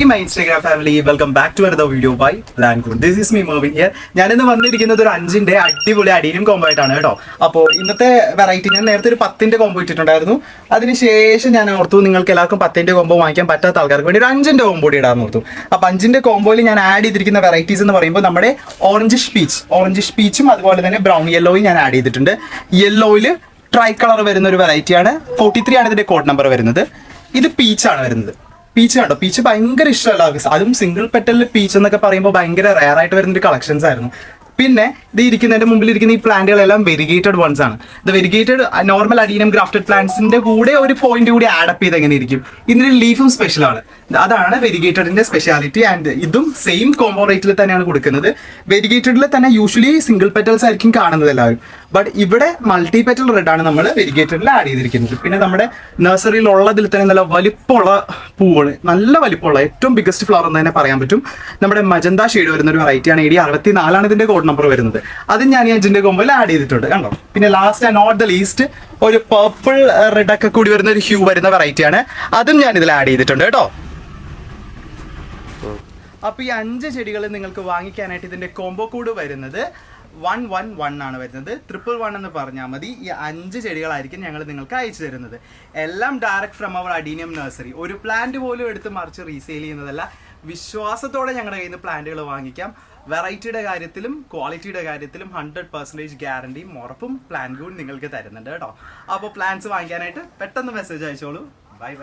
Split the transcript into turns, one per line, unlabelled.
My Instagram family, welcome back to another video by Landgood. This is me Mervin here. ഞാനിന്ന് വന്നിരിക്കുന്നത് ഒരു 5ന്റെ അടിപൊളി adenium combo ആയിട്ടാണ് കേട്ടോ. അപ്പോൾ ഇന്നത്തെ വെറൈറ്റി ഞാൻ നേരത്തെ ഒരു 10ന്റെ കോംബോ ഇട്ടിട്ടുണ്ടായിരുന്നു. അതിനുശേഷം ഞാൻ ഓർത്തു നിങ്ങൾക്ക് എല്ലാവർക്കും 10ന്റെ കോംബോ വാങ്ങിക്കാൻ പറ്റാത്ത ആൾക്കാർക്ക് വേണ്ടി ഒരു 5ന്റെ കോംബോ കൂടി ഇടാൻ ഓർത്തു. അപ്പോൾ 5ന്റെ കോംബോയിൽ ഞാൻ ആഡ് ചെയ്തിരിക്കുന്ന വെറൈറ്റീസ് എന്ന് പറയുമ്പോൾ നമ്മുടെ ഓറഞ്ച് പീച്ചും അതുപോലെ തന്നെ ബ്രൗൺ യെല്ലോയും ഞാൻ ആഡ് ചെയ്തിട്ടുണ്ട്. യെല്ലോയിൽ ട്രൈ കളർ വരുന്ന ഒരു വെറൈറ്റിയാണ്. 43 ആണ് ഇതിന്റെ കോഡ് നമ്പർ വരുന്നത്. ഇത് പീച്ചാണ് വരുന്നത്. പീച്ച് കണ്ടോ, പീച്ച് ഭയങ്കര ഇഷ്ടമല്ല, അതും സിംഗിൾ പെറ്റലിൽ പീച്ച് എന്നൊക്കെ പറയുമ്പോൾ ഭയങ്കര റെയർ ആയിട്ട് വരുന്ന ഒരു കളക്ഷൻസ് ആയിരുന്നു. പിന്നെ ഇത് ഇരിക്കുന്നതിന്റെ മുമ്പിൽ ഇരിക്കുന്ന ഈ പ്ലാന്റുകളെല്ലാം വെരിഗേറ്റഡ് വൺസ് ആണ്. ഇത് വെരിഗേറ്റഡ് നോർമൽ അഡീനിയം ഗ്രാഫ്റ്റഡ് പ്ലാന്റ്സിന്റെ കൂടെ ഒരു പോയിന്റ് കൂടി ആഡപ്പ് ചെയ്ത് എങ്ങനെ ഇരിക്കും. ഇതിന്റെ ലീഫും സ്പെഷ്യൽ ആണ്. അതാണ് വെരിഗേറ്റഡിന്റെ സ്പെഷ്യാലിറ്റി. ആൻഡ് ഇതും സെയിം കോംബോ റേറ്റിൽ തന്നെയാണ് കൊടുക്കുന്നത്. വെരിഗേറ്റഡിൽ തന്നെ യൂഷ്വലി സിംഗിൾ പെറ്റൽസ് ആയിരിക്കും കാണുന്നത് എല്ലാവരും, ബട്ട് ഇവിടെ മൾട്ടി പെറ്റൽ റെഡ് ആണ് നമ്മൾ വെരിഗേറ്റഡിൽ ആഡ് ചെയ്തിരിക്കുന്നത്. പിന്നെ നമ്മുടെ നഴ്സറിയിലുള്ളതിൽ തന്നെ നല്ല വലിപ്പമുള്ള പൂവുകൾ, നല്ല വലിപ്പമുള്ള ഏറ്റവും ബിഗസ്റ്റ് ഫ്ലവർ എന്ന് തന്നെ പറയാൻ പറ്റും. നമ്മുടെ മജന്ത ഷെയ്ഡ് വരുന്ന ഒരു വെറൈറ്റിയാണ്. AD 64 ഇതിന്റെ കോഡ് നമ്പർ വരുന്നത്. അത് ഞാൻ ഈ 5ന്റെ കോംബോയിൽ ആഡ് ചെയ്തിട്ടുണ്ട് കണ്ടോ. പിന്നെ last and not the least ഒരു പർപ്പിൾ റെഡ് ഒക്കെ കൂടി വരുന്ന ഒരു ഹ്യൂ വരുന്ന വെറൈറ്റിയാണ്. അതും ഞാൻ ഇതിൽ ആഡ് ചെയ്തിട്ടുണ്ട് കേട്ടോ. അപ്പൊ ഈ 5 ചെടികൾ നിങ്ങൾക്ക് വാങ്ങിക്കാനായിട്ട് ഇതിന്റെ കോംബോ കോഡ് വരുന്നത് 111 ആണ് വരുന്നത്. 111 എന്ന് പറഞ്ഞാൽ മതി. ഈ 5 ചെടികളായിരിക്കും ഞങ്ങൾ നിങ്ങൾക്ക് അയച്ചു തരുന്നത്. എല്ലാം ഡയറക്റ്റ് ഫ്രം അവർ അഡീനിയം നഴ്സറി. ഒരു പ്ലാന്റ് പോലും എടുത്ത് മറിച്ച് റീസെയിൽ ചെയ്യുന്നതല്ല. വിശ്വാസത്തോടെ ഞങ്ങളുടെ കയ്യിൽ നിന്ന് പ്ലാന്റുകൾ വാങ്ങിക്കാം. വെറൈറ്റിയുടെ കാര്യത്തിലും ക്വാളിറ്റിയുടെ കാര്യത്തിലും 100% ഗ്യാരണ്ടിയും ഉറപ്പും പ്ലാൻ ഗുഡ് നിങ്ങൾക്ക് തരുന്നുണ്ട് കേട്ടോ. അപ്പോൾ പ്ലാൻസ് വാങ്ങിക്കാനായിട്ട് പെട്ടെന്ന് മെസ്സേജ് അയച്ചോളൂ. Bye by.